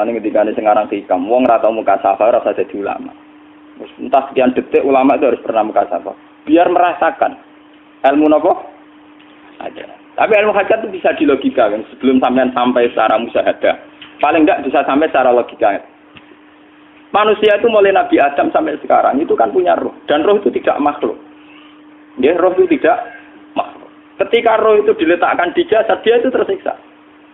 Lan ngendikane sing aran hikam, wong ora tau mukasafah ora usah dadi ulama. Entah sekian detik ulama itu harus pernah mukasafah. Biar merasakan ilmu nopo ada. Tapi ilmu hajat itu bisa dilogikakan sebelum sampai secara musyahadah. Paling enggak bisa sampai secara logika. Manusia itu mulai Nabi Adam sampai sekarang itu kan punya roh. Dan roh itu tidak makhluk. Ya, roh itu tidak makhluk. Ketika roh itu diletakkan di jasad, dia itu tersiksa.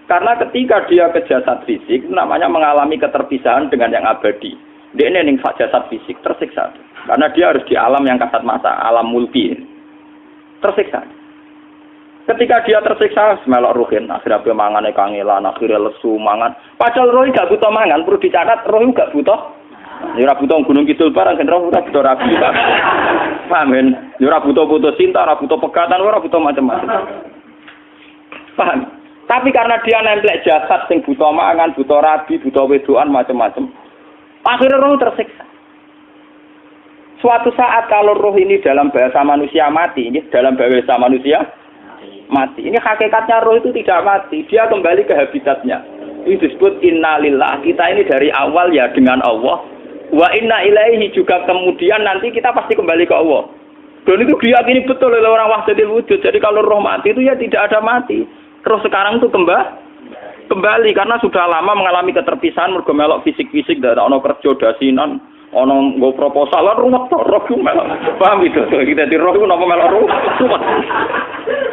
Karena ketika dia ke jasad fisik, itu namanya mengalami keterpisahan dengan yang abadi. Dia ini jasad fisik, tersiksa. Karena dia harus di alam yang kasat mata, alam mulki. Tersiksa. Ketika dia tersiksa, melok ruhin, akhirnya dia mangan kangelan, akhirnya lesu mangan. Padahal roh gak butuh mangan, perlu dicatat roh gak butuh. Ya ora butuh gunung kidul barang, kan roh ora butuh rabi. Paham kan? Ya ora butuh putus cinta, ora butuh pegatan, ora butuh macam-macam. Paham? Tapi karena dia nemplek jasad sing butuh mangan, butuh rabi, butuh wedoan macam-macam. Akhirnya roh tersiksa. Suatu saat kalau roh ini dalam bahasa manusia mati, ini dalam bahasa manusia mati. Ini hakikatnya roh itu tidak mati, dia kembali ke habitatnya. Ini disebut innalillah. Kita ini dari awal ya dengan Allah. Wa inna ilaihi juga kemudian nanti kita pasti kembali ke Allah. Dan itu diyakini betul oleh orang wahdatul wujud. Jadi kalau roh mati itu ya tidak ada mati. Roh sekarang itu kembali karena sudah lama mengalami keterpisahan mergo melok fisik-fisik dari ono kerja dasinan, ono nggo proposal lan ruwet to roh melok. Paham itu? Kita di roh itu napa melok ruwet.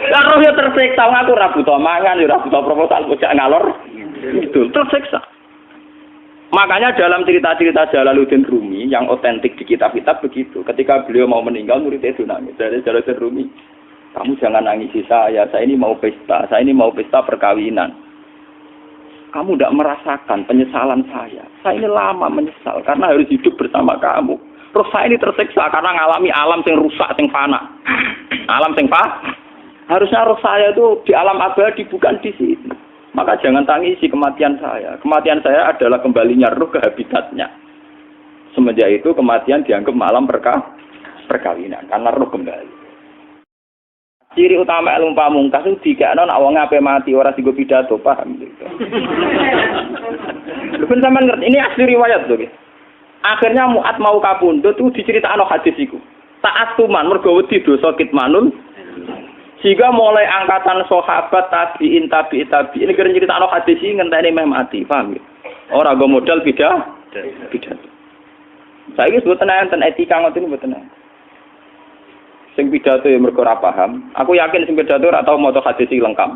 Lah roh ya tersiksa ngaku ora butuh mangan, ora butuh proposal bocah ngalor. Itu tersiksa. Makanya dalam cerita-cerita Jalaluddin Rumi yang otentik di kitab-kitab begitu. Ketika beliau mau meninggal, muridnya itu nangis. Dari Jalaluddin Rumi, kamu jangan nangisi saya ini mau pesta, saya ini mau pesta perkawinan. Kamu tidak merasakan penyesalan saya ini lama menyesal karena harus hidup bersama kamu. Terus saya ini tersiksa karena ngalami alam yang rusak, yang fana. Alam yang fana. Harusnya roh saya itu di alam abadi, bukan di sini. Maka jangan tangisi kematian saya. Kematian saya adalah kembalinya roh ke habitatnya. Semenjak itu kematian dianggap malam perkawinan. Karena roh kembali. Ciri utama ilmu pamungkas itu dikakno nek wong ape mati ora digo pidato, paham gitu. Lha sampean ngerti ini asli riwayat lho. Akhirnya Mu'ad mau kapundhut itu diceritakno hadis iku. Taat tuman mergo wedi dosa kitmanul. Sehingga mulai angkatan sahabat tabi'in ini kira nyeritakno hadis iki ngenteni meh mati, paham ya? Ora go modal pidato. Saiki mboten enten etika ngoten mboten. Sing pidato ya mergo ora paham. Aku yakin sing pidato ora tau maca hadis iki lengkap.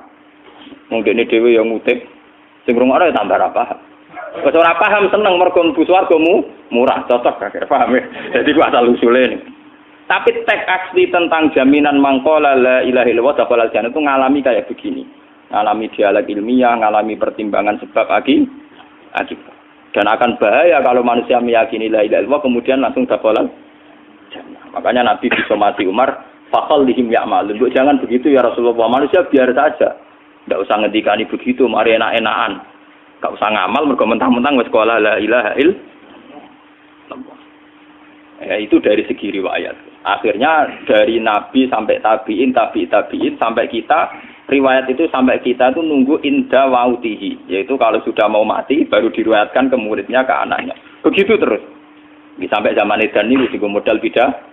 Wong dene dhewe ya ngutip. Sing rungokno ya tambah ora paham. Wes ora paham seneng mergo mlebu swargamu murah cocok kakek paham ya. Jadi ku asal usule ini. Tapi teks asli tentang jaminan mangkola la ilaha illallah dakhalal jannah itu ngalami kayak begini. Ngalami dialog ilmiah, ngalami pertimbangan sebab akibat. Dan akan bahaya kalau manusia meyakini la ilaha illallah kemudian langsung dakhalal jannah. Makanya Nabi disomati Umar, fakal lihim ya'malun. Jangan begitu ya Rasulullah. Manusia biar saja. Tidak usah ngendikani begitu, mari enak-enakan. Tidak usah ngamal, mergo mentang-mentang wis qala la ilaha illallah. Ya, itu dari segi riwayat. Akhirnya dari Nabi sampai tabi'in sampai kita, riwayat itu sampai kita itu nunggu inda wautihi. Yaitu kalau sudah mau mati, baru diriwayatkan ke muridnya, ke anaknya. Begitu terus. Sampai zaman edan ini juga modal beda.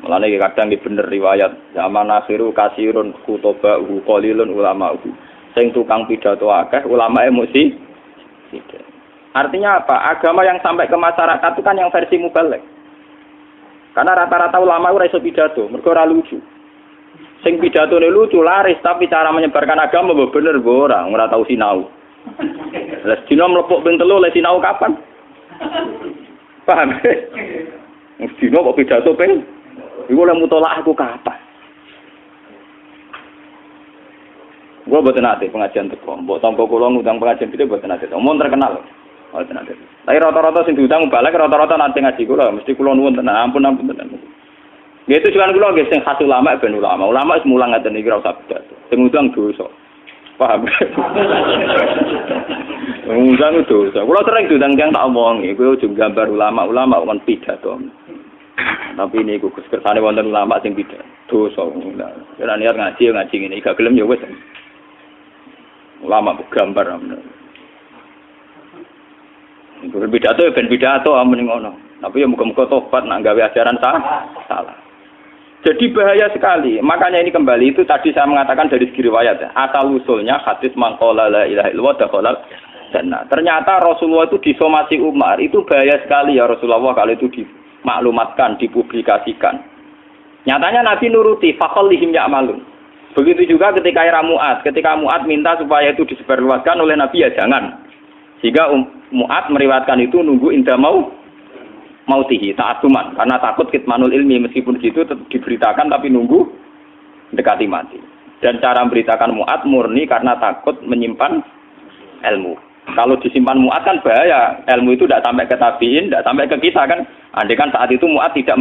Mulane kadang bener riwayat zaman akhiru kasirun kutobahu qalilun ulama'u. Sing tukang pidato akeh ulamae mesti sithik. Artinya apa? Agama yang sampai ke masyarakat itu kan yang versi mubalek. Karena rata-rata ulama ora iso pidato, mergo ora lucu. Sing pidatone lucu laris tapi cara menyebarkan agama bener ora tau sinau. Lah dina mlepuk ping 3 le sinau kapan? Paham? Dino kok pidato ping iku lek mutolak aku kapan? Gua mboten nate pengajian teko. Mbok tampa kula ngundang pengajian itu mboten nate. Omong terkenal. Mboten nate. Tapi rata-rata sing diundang balik rata-rata nate ngaji kula, mesti kula nuwun tenan. Ampun tenan. Ya itu juga kula nggih sing khas ulama ben ulama. Ulama wis mulang ngaten iki ora usah pidato. Sing ngundang dosa. Paham? Ngundang dosa. Kula sering diundang yang tak omongi, kowe ojo gambar ulama kon pidato. Tapi ini gugus kersane wonten ulama sing pidato. Dosa. Ora niat ngaji ngene, gak gelem ya wis. Ulama gambar. Pidato ben pidato amun ngono. Tapi ya muga-muga tobat nak gawe ajaran salah. Jadi bahaya sekali. Makanya ini kembali itu tadi saya mengatakan dari segi riwayat ya. Asal usulnya hadis man qala la ilaha illallah dakhala jannah. Ternyata Rasulullah itu disomasi Umar. Itu bahaya sekali ya Rasulullah kalau itu dimaklumatkan, dipublikasikan. Nyatanya Nabi nuruti faqallihim ya'malun. Begitu juga ketika era Mu'ad. Ketika Mu'ad minta supaya itu disebarluaskan oleh Nabi ya jangan. Sehingga Mu'ad meriwayatkan itu nunggu indah mautihi ta'atuman karena takut kitmanul ilmi meskipun gitu tetap diberitakan tapi nunggu dekati mati. Dan cara memberitakan Mu'ad murni karena takut menyimpan ilmu. Kalau disimpan Mu'ad kan bahaya, ilmu itu tidak sampai ke tabiin, tidak sampai ke kita kan. Andai kan saat itu Mu'ad tidak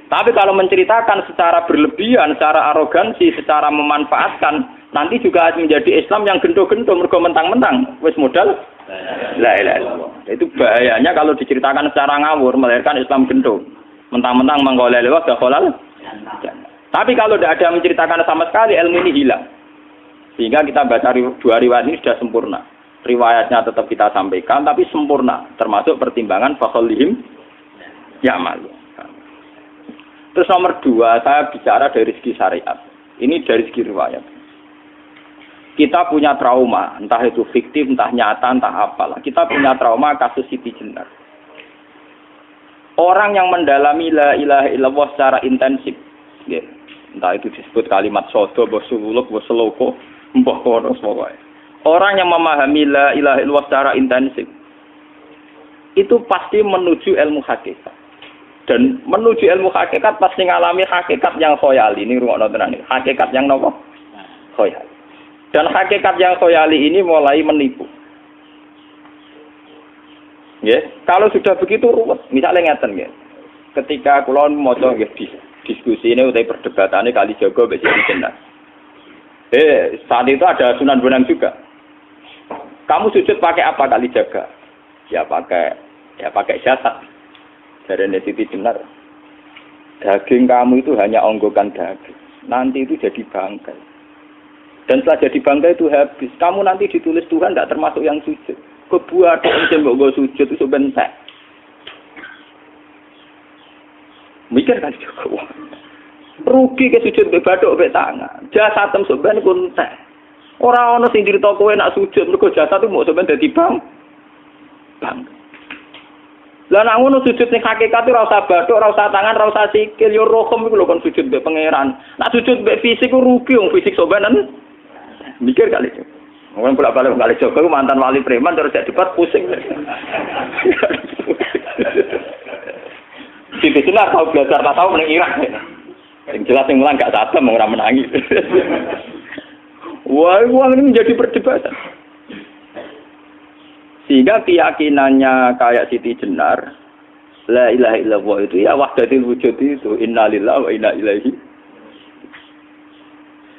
tapi kalau menceritakan secara berlebihan, secara arogansi, secara memanfaatkan, nanti juga menjadi Islam yang gendo-gendo mergo mentang-mentang wis modal la ilaha illallah. Itu bahayanya kalau diceritakan secara ngawur melahirkan Islam gendo. Mentang-mentang mengqala la ilaha illallah. Tapi kalau tidak ada menceritakan sama sekali ilmu ini hilang. Sehingga kita baca dua riwayat ini sudah sempurna. Riwayatnya tetap kita sampaikan tapi sempurna termasuk pertimbangan faqallihim ya'malu. Terus nomor 2, saya bicara dari segi syariat. Ini dari segi riwayat. Kita punya trauma, entah itu fiktif, entah nyata, entah apalah. Kita punya trauma kasus Siti Jenar. Orang yang mendalami la ilaha illallah secara intensif, ya, entah itu disebut kalimat sodo, bosululuk, boseloko, mbah kono pokoknya. Orang yang memahami la ilaha illallah secara intensif, itu pasti menuju ilmu hakikat. Dan menuju ilmu hakikat pasti ngalami hakikat yang khoyali. Ini rungokno tenan iki. Hakikat yang nopo? Khoyali. Dan hakikat yang khoyali ini mulai menipu. Nggih, kalau sudah begitu ruwet. Misalnya ngeten nggih. Ketika kula maca nggih diskusi ini utawi perdebatannya Kalijaga mbek Siti Jenar. Saat itu ada Sunan Bonang juga. Kamu sujud pakai apa Kalijaga? Ya pakai jasad. Dari Siti Jenar, daging kamu itu hanya onggokan daging. Nanti itu jadi bangkai. Dan setelah jadi bangkai itu habis. Kamu nanti ditulis Tuhan tidak termasuk yang sujud. Kebuat yang gue sujud itu bentek. Mikir kan juga. Rugi ke sujud be badok be tangan. Jasad tem sebenarnya bentek. Orang sing cerita kowe nak sujud mergo jasad itu mau sebenarnya dadi bang. Lah nek ngono sujud ning hakikat ora usah bathuk, ora usah tangan, ora usah sikil, yo rohem iku lho kon sujud mbek pangeran. Nek sujud mbek fisik ku rugi wong fisik sobanan. Mikir kali. Wong bolak-balik kali Joko ku mantan wali preman terus jadi debat pusing. Siti Jenar tahu belajar tak tahu ning Irak. Sing jelas sing mulang gak sadem ora menangi. Wah, uang ini menjadi perdebatan. Sehingga keyakinannya kayak Siti Jenar, la ilaha illallah itu ya wahdatul wujud itu, innalillahi wa inna ilaihi.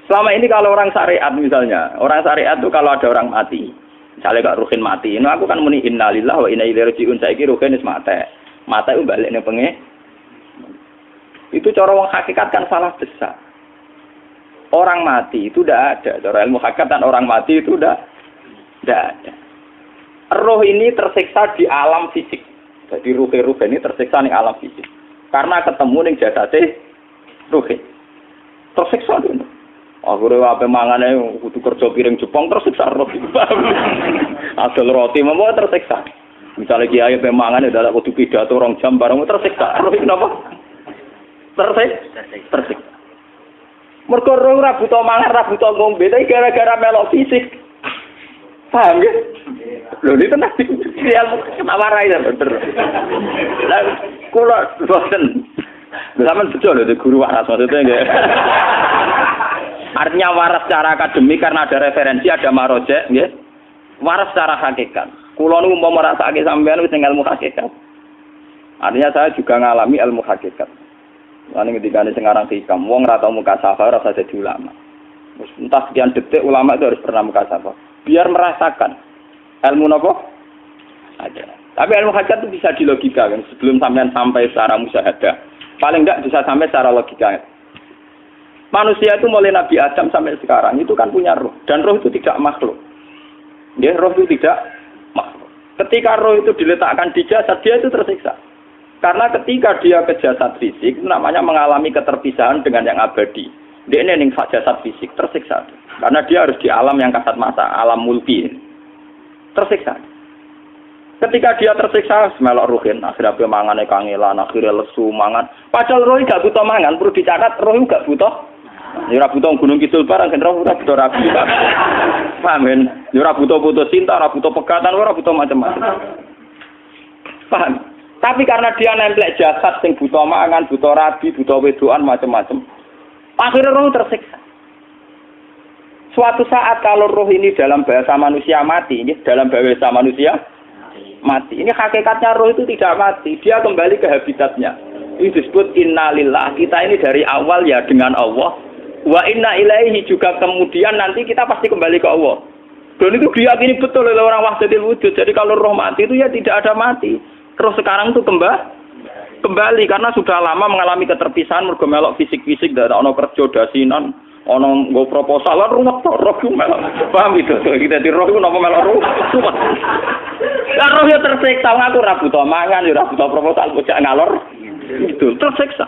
Selama ini kalau orang syariat misalnya, orang syariat itu kalau ada orang mati, misalnya Kak Ruhin mati, ini aku kan muni innalillahi wa inna ilaihi raji'un, saiki Ruhin wis mate. Mate itu balik ning penge. Itu cara wong hakikat kan salah besar. Orang mati itu tidak ada, cara ilmu hakikat dan orang mati itu tidak ada. Roh ini tersiksa di alam fisik. Jadi ruh ini tersiksa di alam fisik. Karena ketemu ning jasate ruh. Tersiksa dulu. Akhire wae mangane kudu kerja piring Jepang tersiksa roh. Asal roti memang tersiksa. Misalnya kiai pemangane dadak kudu pidato 2 jam bareng tersiksa. Roh kenapa? Tersiksa. Mergo roh ora buta mangan, ora buta ngombe, tapi gara-gara melok fisik. Paham ya? Lho ini tenang ilmu ketawarai ya bener. Lah kula boten. Sampeyan bejo lho guru waras maksudnya nggih. Artinya waras secara akademik karena ada referensi, ada marojek nggih. Waras secara hakikat. Kula niku umpama rasake sampean wis ilmu hakikat. Artinya saya juga ngalami ilmu hakikat. Lan ketika sing aran hikam wong ora tau muka safar ora jadi ulama. Entah sekian detik ulama itu harus pernah muka safar. Biar merasakan ilmu nopo aja. Tapi ilmu hakikat itu bisa dilogika kan sebelum sampai secara musyahadah. Paling enggak bisa sampai secara logika. Manusia itu mulai Nabi Adam sampai sekarang itu kan punya roh dan roh itu tidak makhluk. Dia roh itu tidak makhluk. Ketika roh itu diletakkan di jasad, dia itu tersiksa. Karena ketika dia ke jasad fisik, namanya mengalami keterpisahan dengan yang abadi. Dia ini ning jasad fisik, tersiksa. Karena dia harus di alam yang kasat mata, alam mulki. Tersiksa. Ketika dia tersiksa, melok ruhin, akhirnya dia mangan kangelan, akhirnya lesu mangan. Padahal roh gak butuh mangan, perlu dicatat roh gak butuh. Ya ora butuh gunung kidul barang, kan ora butuh rapi. Paham kan? Ya ora butuh putus cinta, ora butuh pegatan, ora butuh macam-macam. Paham? Tapi karena dia nemplek jasad sing butuh mangan, butuh rabi, butuh wedoan macam-macam. Akhirnya roh tersiksa. Suatu saat kalau roh ini dalam bahasa manusia mati, ini dalam bahasa manusia mati. Ini hakikatnya roh itu tidak mati, dia kembali ke habitatnya. Ini disebut innalillah. Kita ini dari awal ya dengan Allah. Wa inna ilaihi juga kemudian nanti kita pasti kembali ke Allah. Dan itu diyakini betul oleh orang wahdatul wujud. Jadi kalau roh mati itu ya tidak ada mati. Roh sekarang itu kembali karena sudah lama mengalami keterpisahan mergo melok fisik-fisik dari ono kerja dasinan, ono nggo proposal lan ruwet roh melok. Paham itu? Kita di roh itu napa melok roh. Lah roh ya tersiksa ngaku ora butuh mangan, ora butuh proposal bocah ngalor. Itu tersiksa.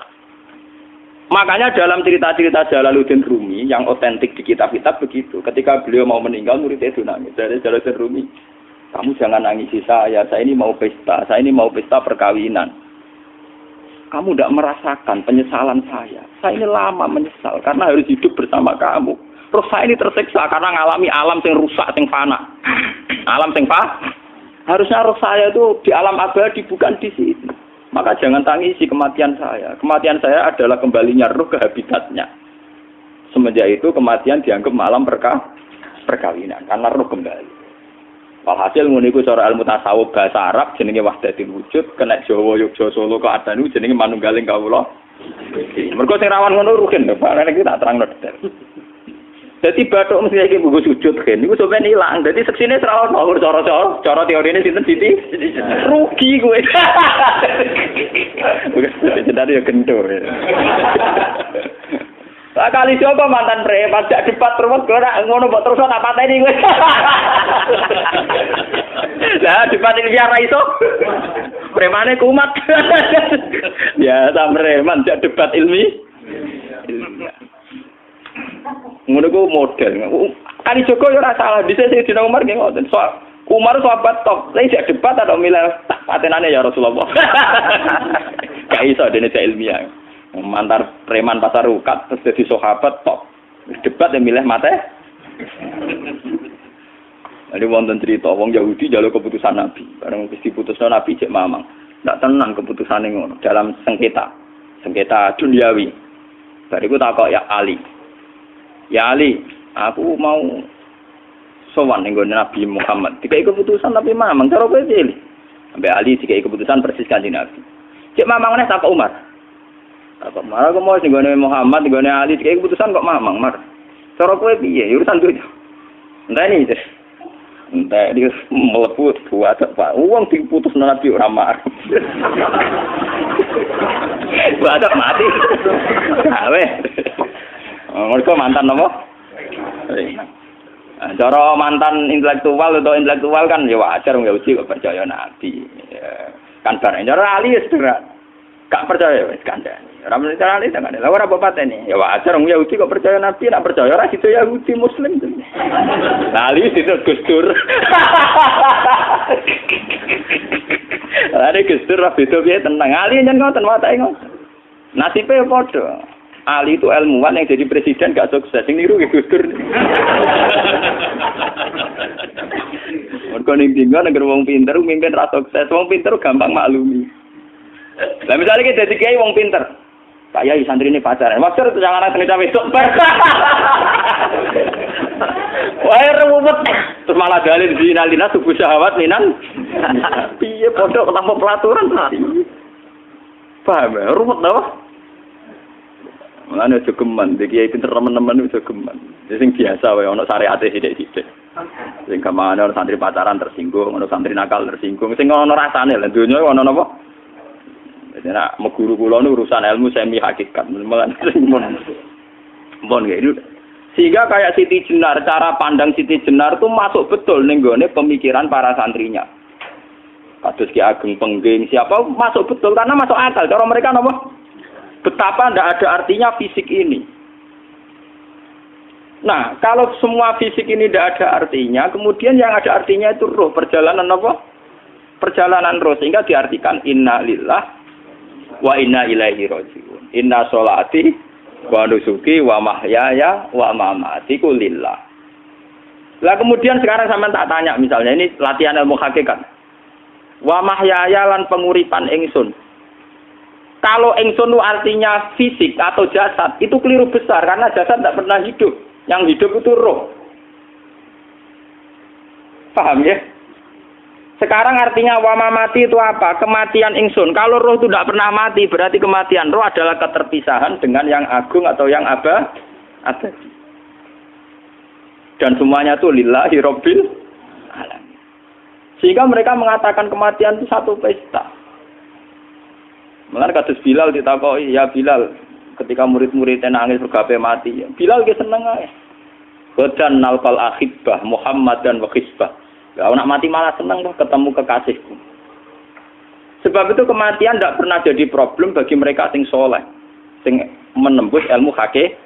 Makanya dalam cerita-cerita Jalaluddin Rumi yang otentik di kitab-kitab begitu. Ketika beliau mau meninggal, muridnya itu nangis. Dari Jalaluddin Rumi, kamu jangan nangisi saya ini mau pesta perkawinan. Kamu tidak merasakan penyesalan saya ini lama menyesal karena harus hidup bersama kamu. Terus saya ini tersiksa karena ngalami alam yang rusak, yang fana. Alam yang fana. Harusnya roh saya itu di alam abadi, bukan di sini. Maka jangan tangisi kematian saya. Kematian saya adalah kembalinya roh ke habitatnya. Semenjak itu kematian dianggap malam perkawinan karena roh kembali. Walhasil ngono iku cara ilmu tasawuf bahasa Arab jenenge wahdatul wujud, kena Jawa Yogyakarta Solo kok adanu jenenge manunggaling kawula. Mergo sing rawan ngono rugen, Pak. Nek iki tak terangno detail. Dadi bathuk mesti iki buku sujud kan. Niku sampeyan ilang. Dadi seksine ora ono cara teorine sinten Siti? Rugi kowe. Bukan sedar ya kentur. Kali coba mantan preman jak debat terus ora ngono mbok terus tak pateni kowe. Lah debat ini biar iso. Premane kumat. Ya sam preman jak debat ilmi. Ngono ku model. Kali Joko yo ora salah, dhisik Sayyidina Umar nggih ngoten. Umar sahabat top, lha isih debat atau milih tak patenane ya Rasulullah. Gak iso dene ilmiah. Mantar preman pasar rukat terus jadi sahabat top. Debat yang milih mate. Ada wonten cerita wong Yahudi njaluk keputusan Nabi. Bareng wis diputusno Nabi cek mamang. Ndak tenang keputusane ngono dalam sengketa duniawi. Bariku takok ya Ali. Ya Ali, aku mau sowan ning Nabi Muhammad. Dikai keputusan tapi mamang cara kowe pilih. Sampai Ali dikai keputusan persis kanjeng Nabi. Cek mamang neh takok Umar. Takok Umar aku mau sing Muhammad, ning Ali dikai keputusan kok mamang, Mar. Cara kowe piye? Urusan dunya. Enteni iki. Entah dia melepuh buat apa? Uang diputus Nabi ora marah. Buat mati. Gawe. Mereka mantan apa? Cara mantan intelektual kan ya wajar wong Yahudi kok percaya Nabi. Kan bareng cara Ali ya sederhana. Gak percaya wis kandhani. Ora mesti cara Ali tenan. Lah ora bapatene. Ya wajar wong Yahudi kok percaya Nabi, nek percaya ora situ Yahudi Muslim. Lah Ali situ Gus Dur. Are Gus Dur beda piye tenang. Ali nyen ngoten watake ngoten. Nasibe padha. Ali itu ilmuwan yang jadi presiden gak sukses. Sing niru Gus Dur. Mergo ning dinggo nek wong pinter mimpin ra sukses. Wong pinter gampang maklumi. Lah misalnya kita jadi kiai wong pinter. Kayak santri ini pacaran. Maksud itu jangan ada cawe itu. Wah ruwet. Terus malah dalil zinalina subuh syahwat minan. Piye pondok tanpa pelaturan. Paham ya? Ruwet dah. Mulane aja geman, iki kiai pinter teman-teman aja geman. Sing biasa wae ana syariate sithik-sithik. Sing kamane ana santri pacaran tersinggung, ana santri nakal tersinggung. Sing ana rasane lha donya ana napa? Jadi nak meguru kula nu urusan ilmu semi hakikat. Mon gitu. Sehingga kayak Siti Jenar, cara pandang Siti Jenar itu masuk betul ning gone pemikiran para santrinya. Kados Ki Ageng Pengging, siapa masuk betul karena masuk akal. Cara mereka apa? Betapa tidak ada artinya fisik ini. Nah, kalau semua fisik ini tidak ada artinya, kemudian yang ada artinya itu roh, perjalanan apa? Perjalanan roh, sehingga diartikan inna lillah wa inna ilaihi raji'un. Inna sholati wa nusuki wa mahyaya wa mamati ku lillah. Lah kemudian sekarang sampean tak tanya misalnya, ini latihan ilmu hakikat. Wa mahyaya lan penguripan ingsun. Kalau ingsun itu artinya fisik atau jasad, itu keliru besar karena jasad tidak pernah hidup. Yang hidup itu roh. Paham ya? Sekarang artinya wa mamati itu apa? Kematian ingsun. Kalau roh itu tidak pernah mati, berarti kematian roh adalah keterpisahan dengan yang agung atau yang abadi. Dan semuanya itu lillahi rabbil alamin. Sehingga mereka mengatakan kematian itu satu pesta. Mengenai kados Bilal ditakoi, ya Bilal, ketika murid-muridnya nangis bergape mati, Bilal ke seneng aja. Badan nalkal akhibah Muhammad dan wakisbah. Kalau nak mati malah seneng tuh ketemu kekasihku. Sebab itu kematian tidak pernah jadi problem bagi mereka sing soleh, sing menembus ilmu hakikat.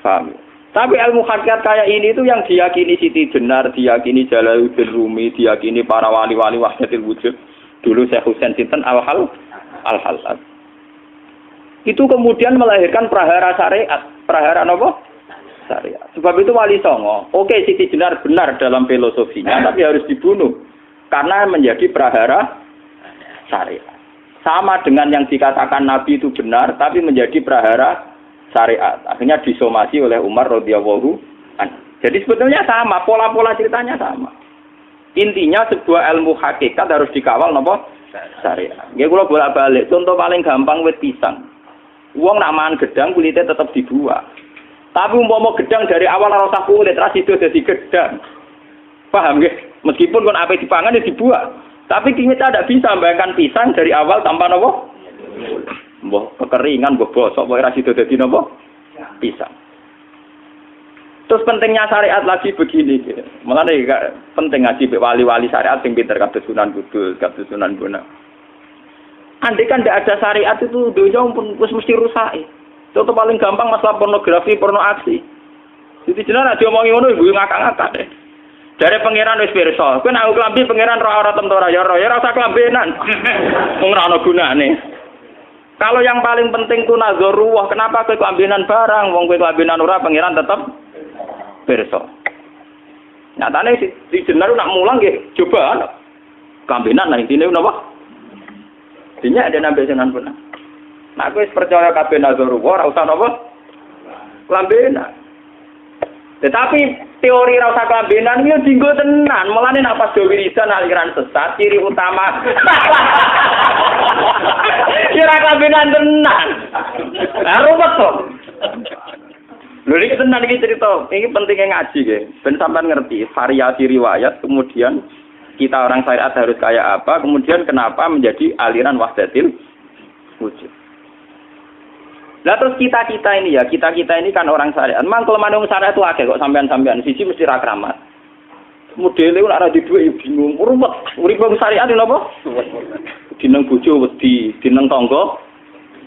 Paham? Tapi ilmu hakikat kayak ini itu yang diyakini Siti Jenar, diyakini Jalaluddin Rumi, diyakini para wali-wali wahdatul wujud. Dulu Syekh Husain Sinten Al-Halal. Itu kemudian melahirkan prahara syariat. Prahara apa? Syariat. Sebab itu Wali Songo, oke Siti Jenar benar dalam filosofinya, tapi harus dibunuh. Karena menjadi prahara syariat. Sama dengan yang dikatakan Nabi itu benar, tapi menjadi prahara syariat. Akhirnya disomasi oleh Umar radhiyallahu anhu. Jadi sebetulnya sama, pola-pola ceritanya sama. Intinya sebuah ilmu hakikat harus dikawal napa? Syariat. Nggih kula bolak-balik, contoh paling gampang wit pisang. Wong nak mangan gedang kulitnya tetap dibuat. Tapi umpama gedang dari awal ora usah kulit, ra sido dadi gedang. Paham nggih? Meskipun kon ape dipangan ya dibuat. Tapi kita tidak bisa membayangkan pisang dari awal tanpa napa? Mbah kekeringan, mbah bosok, mbah ra sido dadi napa? Pisang. Terus pentingnya syariat lagi begini, gitu. Mulane penting ngaji wali-wali syariat sing pinter kados Sunan Kudus, kados Sunan Bonang. Andai kan tidak ada syariat itu dunia pun mesti rusak. Contoh paling gampang masalah pornografi, porno aksi. Jadi jenengan diomongi ngono ibu ngakak-ngakak deh. Dari pangeran wis pirsa, kowe nek klambi pangeran ora tentora ya ora usah klambenan. Wong ora ana gunane. Kalau yang paling penting ku nazarullah, kenapa kowe klambenan barang, wong kowe klambenan ora pangeran tetep pirsa. Nyatane si jenar nak mulang nggih coba klambenan lah intine napa? Dinya ada nabi Sunan Bonang. Nah, aku percaya kabeh nazarullah ora usah napa? Klambenan. Tetapi teori ra usah klambenan iki dinggo tenan. Mulane nek pas wiridan aliran sesat ciri utama. Kira klambenan tenan. Lah ruwet to. Lho iki tenan iki cerita. Iki pentingnya ngaji nggih. Ben sampean ngerti variasi riwayat kemudian kita orang syariat harus kayak apa, kemudian kenapa menjadi aliran wahdatil wujud. Nah terus kita-kita ini ya, kita-kita ini kan orang syariat. Memang kelemahan orang syariat itu akeh kok sampean-sampean. Siji mesti ra kramat. Modele ora di dhuwit ya bingung. Ruwet. Urip wong syariat lho apa? Dineng bojo wedi, dineng tangga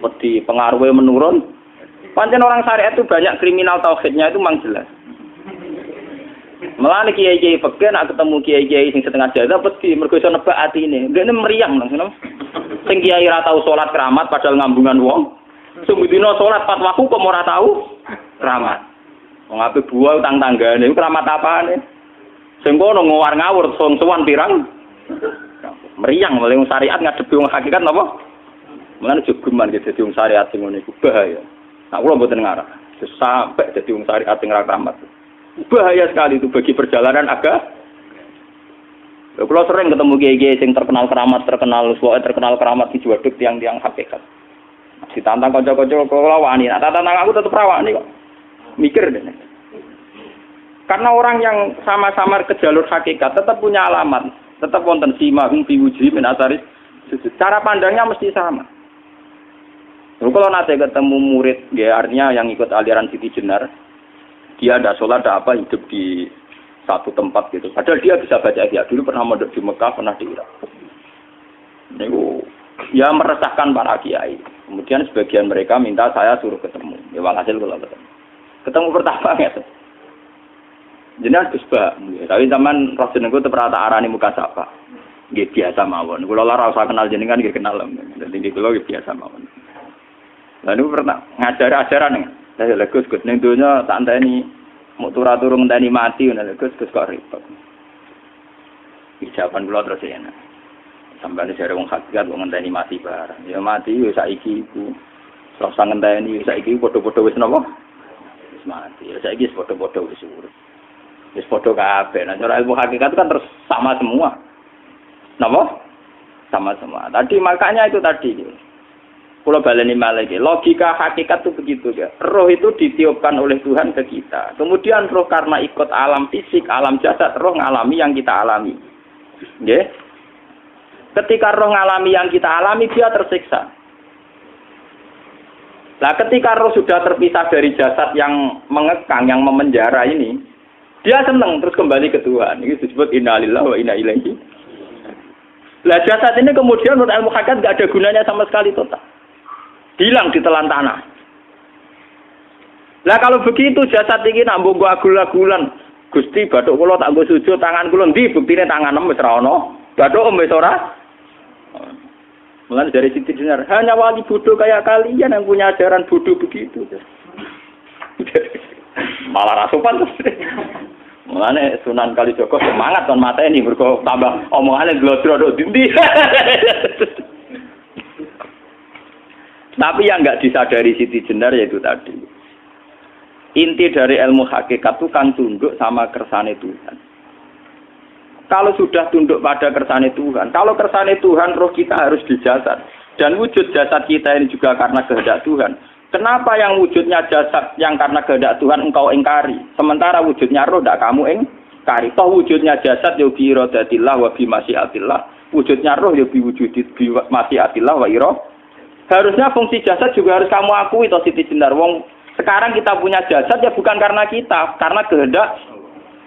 wedi, pengaruhe menurun. Pancen orang syariat itu banyak kriminal tauhidnya itu memang jelas. Mulane kiai-kiai fikih nek ketemu kiai-kiai sing setengah jadah wedi mergo iso nebak atine. Ndekne meriang langsung. Sing kiai ra tau salat keramat padahal ngambungan wong. Sumudina salat 4 waktu kok ora tau keramat. Wong ape buah utang tanggane iku keramat apane? Sing kono ngawur-ngawur sowan pirang. Meriang oleh wong syariat ngadepi wong hakikat napa? Mulane jogeman gitu dadi wong syariat sing ngene iku bahaya. Nek kula mboten ngarah. Sampai dadi wong syariat sing ra keramat. Bahaya sekali itu bagi perjalanan agama. Kalau sering ketemu kiai-kiai yang terkenal keramat di Juwaduk tiang-tiang hakikat. Ditantang kanca-kanca kula wani, nah tantang aku tetep rawani kok. Mikir deh. Karena orang yang sama-sama ke jalur hakikat tetap punya alamat, tetap wonten simahum fi wujhi min asaris sujud. Cara pandangnya mesti sama. Kalau nanti ketemu murid, ya artinya yang ikut aliran Siti Jenar, dia ada sholat, ada apa, hidup di satu tempat gitu. Padahal dia bisa baca ihya. Dulu pernah mondok di Mekah, pernah di Irak. Niku ya meresahkan para kiai. Kemudian sebagian mereka minta saya suruh ketemu. Ya walhasil kula ketemu. Ketemu pertama gitu. Jenengan Gus Ba, tapi zaman roh jenengku teu pernah tak arani muka sapa. Nggih biasa mawon. Kula ora usah kenal jenengan nggih kenal. Dadi nggih kula nggih biasa mawon. Lah niku pernah ngajar-ajaran ning. Lah Gus ning donya tak enteni mau turu ngenteni mati ngono lho Gus kok repot. Jawaban kula terus enak. Sampai jare wong hakikat wong ngenteni mati barang. Ya mati wis saiki iku. Terus ngenteni saiki padha-padha wis napa? Wis mati. Ya saiki wis padha-padha wis urip. Wis padha kabeh. Nah, cara ilmu hakikat kan terus sama semua. Napa? Sama semua. Tadi makanya itu tadi. Kalau baleni malih logika hakikat itu begitu ya. Roh itu ditiupkan oleh Tuhan ke kita. Kemudian roh karena ikut alam fisik, alam jasad, roh ngalami yang kita alami. Nggih. Ketika roh ngalami yang kita alami dia tersiksa. Nah, ketika roh sudah terpisah dari jasad yang mengekang, yang memenjara ini, dia senang terus kembali ke Tuhan. Ini disebut innalillahi wa inna ilaihi. Lah jasad ini kemudian menurut ilmu hakikat enggak ada gunanya sama sekali total. Hilang di telan tanah. Lah kalau begitu jasad iki nak mbok agul-agulan, Gusti bathuk kula tak nggo sujud tangan kula ndi buktine tanganem wis ora ana. Bathuk wis ora. Mulane dari Siti Jenar, hanya wali bodoh kayak kalian yang punya ajaran bodoh begitu. Malah rasupan terus. Mulane Sunan Kalijaga semangat kon mateni mergo tambah omongane glodro nduk ndi. Tapi yang enggak disadari Siti Jenar yaitu tadi. Inti dari ilmu hakikat itu kan tunduk sama kersane Tuhan. Kalau sudah tunduk pada kersane Tuhan, kalau kersane Tuhan roh kita harus di jasad. Dan wujud jasad kita ini juga karena kehendak Tuhan. Kenapa yang wujudnya jasad yang karena kehendak Tuhan engkau ingkari? Sementara wujudnya roh tidak kamu ingkari. Toh wujudnya jasad ya bi iradatillah wa bi masyiatillah. Wujudnya roh ya bi wujudi bi masyiatillah wa ira. Harusnya fungsi jasad juga harus kamu akui toh Siti Jenar. Wong sekarang kita punya jasad ya bukan karena kita, karena kehendak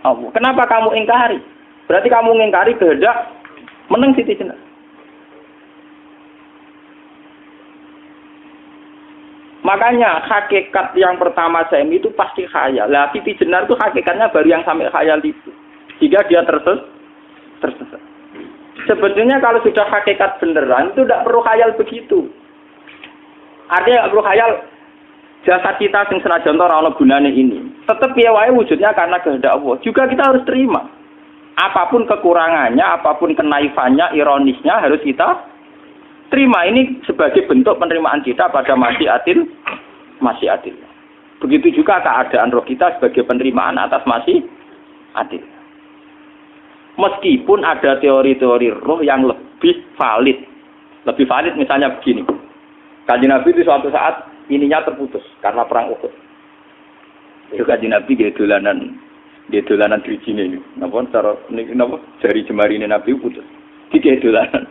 Allah. Kenapa kamu ingkari? Berarti kamu ingkari kehendak meneng Siti Jenar. Makanya hakikat yang pertama saya itu pasti khayal. Lah Siti Jenar itu hakikatnya baru yang sampai khayal itu. Jika dia tersesat. Sebetulnya kalau sudah hakikat beneran itu tidak perlu khayal begitu. Artinya tidak perlu khayal jasad kita sing senajan ora ana gunane ini. Tetap ya wae wujudnya karena kehendak Allah. Juga kita harus terima. Apapun kekurangannya, apapun kenaifannya, ironisnya harus kita terima. Ini sebagai bentuk penerimaan kita pada masyiatil. Begitu juga keadaan roh kita sebagai penerimaan atas masyiatil. Meskipun ada teori-teori roh yang lebih valid. Lebih valid misalnya begini. Kanjeng Nabi itu suatu saat ininya terputus karena perang Uhud. Itu Kanjeng Nabi dia dolanan drijine ini. Napa cara napa jari jemari ini Nabi putus. Dia dolanan.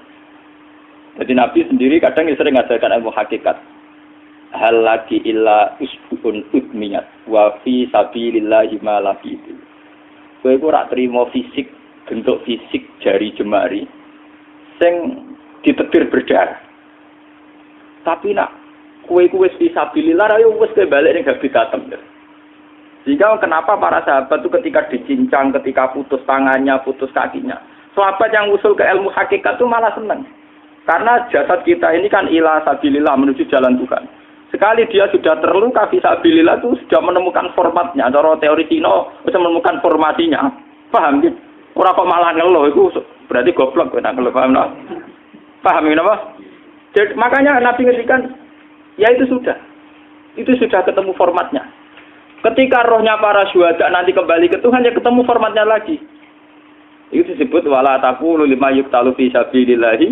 Jadi Nabi sendiri kadang sering ngajarkan ilmu hakikat. Hal lagi illa usbun udmiyat wa fi sabilillahi ma lafitu. Kowe ora trimo fisik, bentuk fisik jari jemari sing ditetir berdarah. Tapi nak kowe wis fi sabilillah ayo wis balik ning habitatem. Sehingga kenapa para sahabat itu ketika dicincang, ketika putus tangannya, putus kakinya, sahabat yang usul ke ilmu hakikat itu malah senang. Karena jasad kita ini kan ila sabilillah menuju jalan Tuhan. Sekali dia sudah terluka fisabilillah itu sudah menemukan formatnya. Cara teori Cina sudah menemukan formasinya. Paham gitu? Orang kok malah ngeluh itu berarti goblok kok ngeluh. Paham tak? Paham kenapa? Jadi makanya Nabi ngertikan ya itu sudah ketemu formatnya. Ketika rohnya para syuhada nanti kembali ke Tuhan ya ketemu formatnya lagi. Itu disebut wala taqulu lima yuqtalu fi sabilillahi.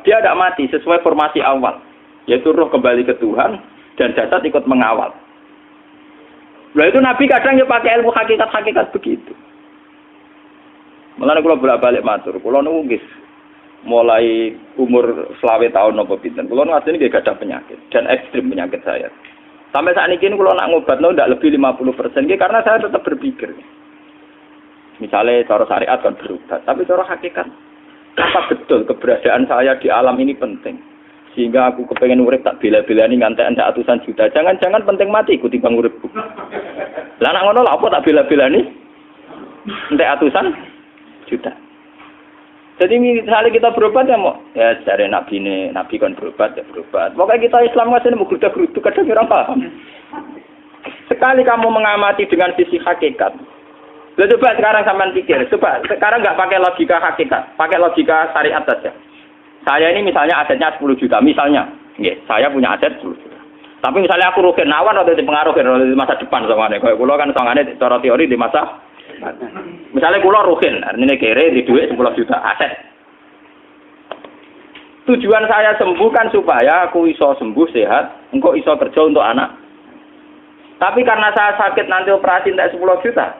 Dia tidak mati sesuai formasi awal, yaitu roh kembali ke Tuhan dan jasad ikut mengawal. Nah itu Nabi kadang ya pakai ilmu hakikat begitu. Mulane kula bolak-balik matur, kula niku nggih mulai umur 20 tahun napa pinten. Kula niku asline nggih gadah penyakit dan ekstrim penyakit saya. Sampai saat ini kula nak ngobatno ndak lebih 50% nggih karena saya tetap berpikir. Misalnya cara syariat kan berobat, tapi cara hakikat apa betul keberadaan saya di alam ini penting? Sehingga aku kepengen urip tak bela-belani nganti anda atusan juta. Jangan-jangan penting mati ikuti bang uripku. Lah nak ngono lha apa tak bela-belani? Entek atusan juta. Jadi misalnya kita berobat ya mau ya cari nabi kan berobat ya berobat. Pokoknya kita Islam nggak sini mau geruda-gerudu kadang orang paham. Sekali kamu mengamati dengan sisi hakikat, coba sekarang sampean pikir, coba sekarang nggak pakai logika hakikat, pakai logika syariat saja. Saya ini misalnya asetnya 10 juta, misalnya, saya punya aset 10 juta. Tapi misalnya aku rugi nawan atau dipengaruhi di masa depan sama nih, kalau pulau kan soalnya cara teori di masa, misalnya pulau rugi, artinya kere di duit 10 juta aset. Tujuan saya sembuh kan supaya aku iso sembuh sehat, engkau iso kerja untuk anak. Tapi karena saya sakit nanti operasi tidak 10 juta.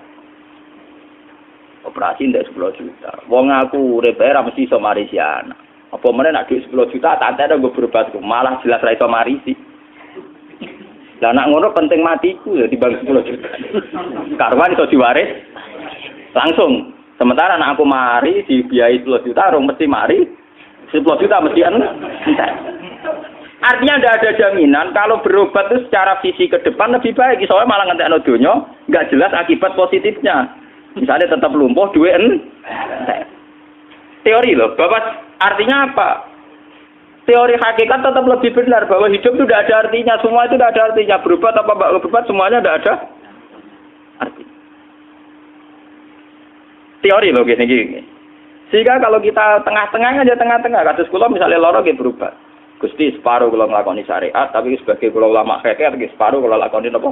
Operasi tidak 10 juta. Wong aku repair mesti iso marisi anak. Apa meneh nak duit 10 juta tak ada gue berobat malah jelas ra iso marisi. Lah nak ngono penting matiku ya dibanding 10 juta. Karwan iso diwaris langsung. Sementara anak aku mari dibiayai 10 juta rong mesti mari 10 juta mesti entek. Artinya tidak ada jaminan kalau berobat itu secara visi ke depan lebih baik. Soalnya malah ngentekno donya, nggak jelas akibat positifnya. Misalnya tetap lumpuh, duit teori loh. Bapak artinya apa? Teori hakikat tetap lebih benar bahwa hidup itu tidak ada artinya. Semua itu tidak ada artinya. Berobat apa mbak berobat semuanya tidak ada arti. Teori loh gini. Sehingga kalau kita tengah-tengah aja tengah-tengah. Kasus kula misalnya loro nggih berobat. Gusti separuh kalau ngelakoni syariat, tapi sebagai kalau ulama kekeh, separuh kalau ngelakoni apa?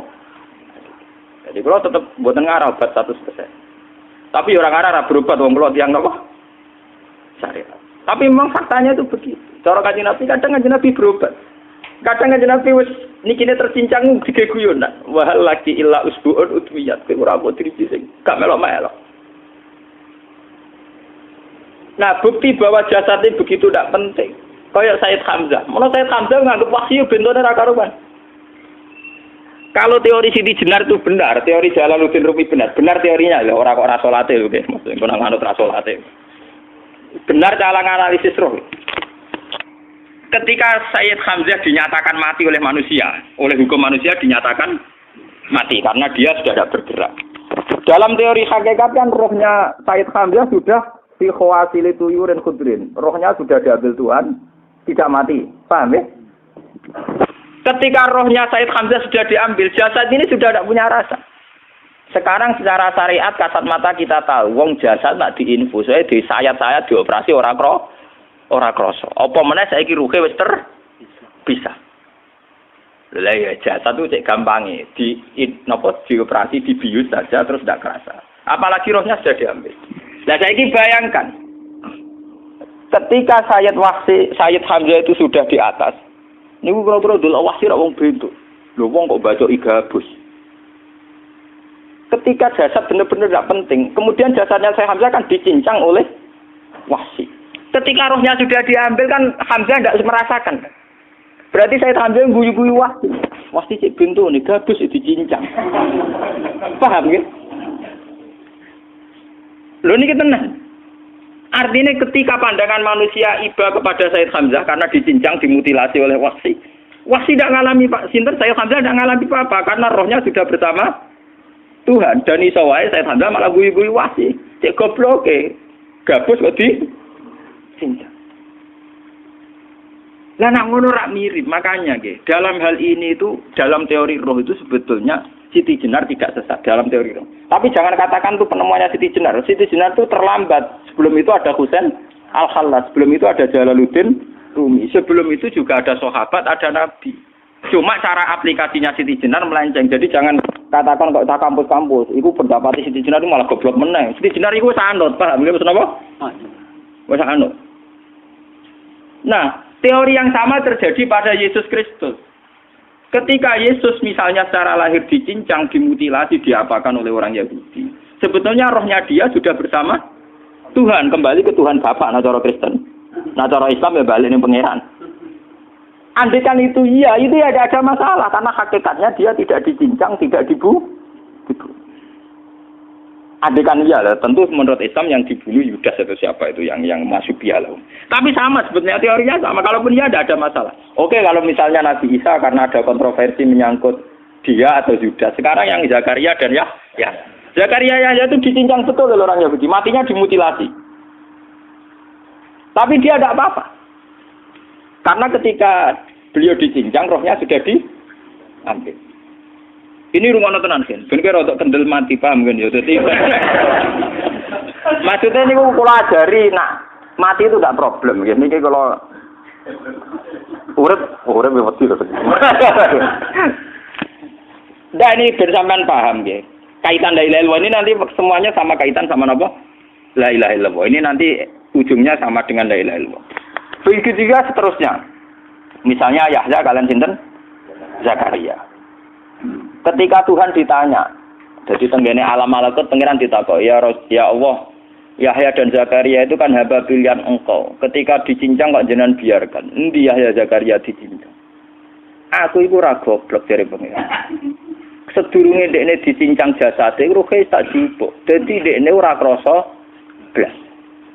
Jadi kalau tetap buatan ngarah obat 100%. Tapi orang ngarah berobat, orang kalau tiang apa? Syariat. Tapi memang faktanya itu begitu. Cara Kanjeng Nabi kadang Kanjeng Nabi berobat. Kadang Kanjeng Nabi wis nikine tercincang dige guyonan. Wahal lagi illa usbuun udwiyat. Ora apa driji sing gak melok-melok. Nah, bukti bahwa jasad ini begitu tidak penting. Kayak Sayyid Hamzah. Menurut Sayyid Hamzah nganggep wahyu bentone ra karuan. Kalau teori Siti Jenar itu benar, teori Jalaluddin Rumi benar teorinya ya ora kok ra salate lho nggih, maksudnya kok nganut ra salate. Benar cara analisis roh. Ketika Sayyid Hamzah dinyatakan mati oleh manusia, oleh hukum manusia dinyatakan mati karena dia sudah tidak bergerak. Dalam teori hakikat kan rohnya Sayyid Hamzah sudah fi khawasili tuyurin khudrin. Rohnya sudah diambil Tuhan. Tidak mati, paham ya? Ketika rohnya Sayyid Hamzah sudah diambil, jasad ini sudah tidak punya rasa. Sekarang secara syariat kasat mata kita tahu, wong jasad nak diinfus, di sayat-sayat dioperasi ora kroso. Apa meneh saiki ruhe wis bisa. Lha ya jasad itu cek gampange, dioperasi dibius saja terus tidak kerasa. Apalagi rohnya sudah diambil. Nah saiki bayangkan. Ketika Sayyid Hamzah itu sudah di atas, ini kira-kira dulu wahsi rak wong bentuk. Lho wong kok baca igabus. Ketika jasad benar-benar tidak penting, kemudian jasadnya Sayyid Hamzah kan dicincang oleh wahsi. Ketika rohnya sudah diambil kan Hamzah tidak merasakan. Berarti Sayyid Hamzah guyu-guyu wahsi. Wahsi cek bentuk nih gabus dicincang. Paham ya? Lho niki tenan. Artinya ketika pandangan manusia iba kepada Sayyid Hamzah karena dicincang, dimutilasi oleh wahsi. Wahsi tidak mengalami Pak Sinter, Sayyid Hamzah tidak mengalami apa-apa karena rohnya sudah bersama Tuhan. Dan iso wae Sayyid Hamzah malah guyu-guyu wahsi. Cek goblok gabus kok dicincang. Lah nak ngono rak mirip, makanya dalam hal ini itu dalam teori roh itu sebetulnya Siti Jenar tidak sesat dalam teori roh. Tapi jangan katakan itu penemuannya Siti Jenar. Siti Jenar itu terlambat. Sebelum itu ada Husain Al-Khallas, sebelum itu ada Jalaluddin Rumi, sebelum itu juga ada sahabat, ada nabi. Cuma cara aplikasinya Siti Jenar melenceng. Jadi jangan katakan kok tak kampus-kampus, itu pendapat Siti Jenar itu malah goblok meneng. Siti Jenar itu wis anut, paham nggih maksud apa? Wis anut. Nah, teori yang sama terjadi pada Yesus Kristus. Ketika Yesus misalnya secara lahir dicincang, dimutilasi, diapakan oleh orang Yahudi. Sebetulnya rohnya dia sudah bersama Tuhan, kembali ke Tuhan Bapa, nah cara Kristen. Nah cara Islam ya balik ning pangeran. Andaikan itu iya, itu ya tidak ada masalah karena hakikatnya dia tidak dicincang, tidak dibu. Adekan iya lah, tentu menurut Islam yang dibunuh Yudas atau siapa itu yang masuk bialah. Tapi sama sebetulnya teorinya sama. Kalaupun ya ada masalah. Oke, kalau misalnya Nabi Isa karena ada kontroversi menyangkut dia atau Yudas. Sekarang yang Zakaria dan ya Zakaria Yahya itu dicincang betul oleh orang Yahudi, matinya dimutilasi. Tapi dia tidak apa-apa. Karena ketika beliau dicincang, rohnya sudah diambil. Ini rumah tenan kan. Ben kira untuk kendel mati paham kan ya. Dadi maksudnya niku kula ajari nak mati itu tidak problem nggih. Niki kalau urip wedi lho. Nah ini ben sampean paham nggih. Kaitan la ilaha illallah ini nanti semuanya sama kaitan sama apa? La ilaha illallah. Ini nanti ujungnya sama dengan la ilaha illallah. Begitu juga seterusnya. Misalnya Yahya kalian sinten? Zakaria. Ketika Tuhan ditanya, jadi tenggene alam malakut pengiran ditakok, ya Allah, Yahya dan Zakaria itu kan hamba pilihan engkau. Ketika dicincang kok jenengan biarkan. Endi Yahya Zakaria dicincang? Aku iku ora goblok dari pengiran. Sedurunge dekne dicincang jasate ruhe tak jupuk. Dadi dekne ora krasa blas.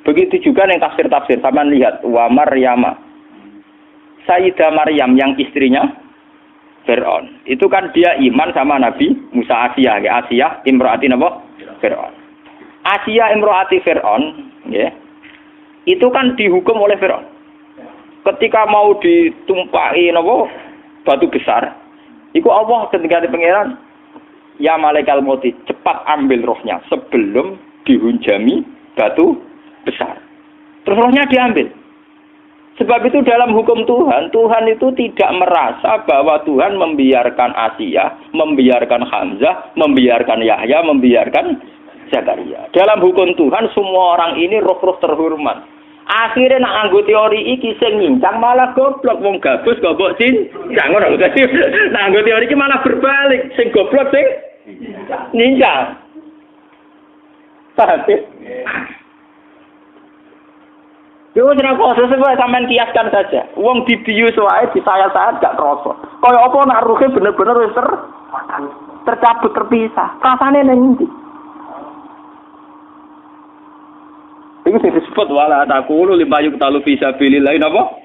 Begitu juga yang tafsir-tafsir sampean lihat wa Maryama. Sayyidah Maryam yang istrinya Fir'aun. Itu kan dia iman sama Nabi Musa Asiyah. Asiyah imro'ati napa? Fir'aun. Asiyah imro'ati Fir'aun. Ya. Itu kan dihukum oleh Fir'aun. Ketika mau ditumpaki napa? Batu besar. Iku Allah ketika di pangeran. Ya malaikal mauti. Cepat ambil rohnya. Sebelum dihunjami batu besar. Terus rohnya diambil. Sebab itu dalam hukum Tuhan, Tuhan itu tidak merasa bahwa Tuhan membiarkan Asiyah, membiarkan Hamzah, membiarkan Yahya, membiarkan Zakaria. Dalam hukum Tuhan, semua orang ini roh-roh terhormat. Akhirnya nak nganggo teori iki sing nyincang malah goblok wong gabus goblok cincang ngono lho. Nak nganggo teori iki malah berbalik, sing goblok sing nyincang. Paham? Yo ora kok sesuai sampean kiaskan saja. Wong dibius wae disayat-sayat gak kroso. Kaya apa nak ruhe bener-bener wis tercabut terpisah. Rasane ning ndi? Iku disebut wala taqulu limayuk talu fi sabilillah napa?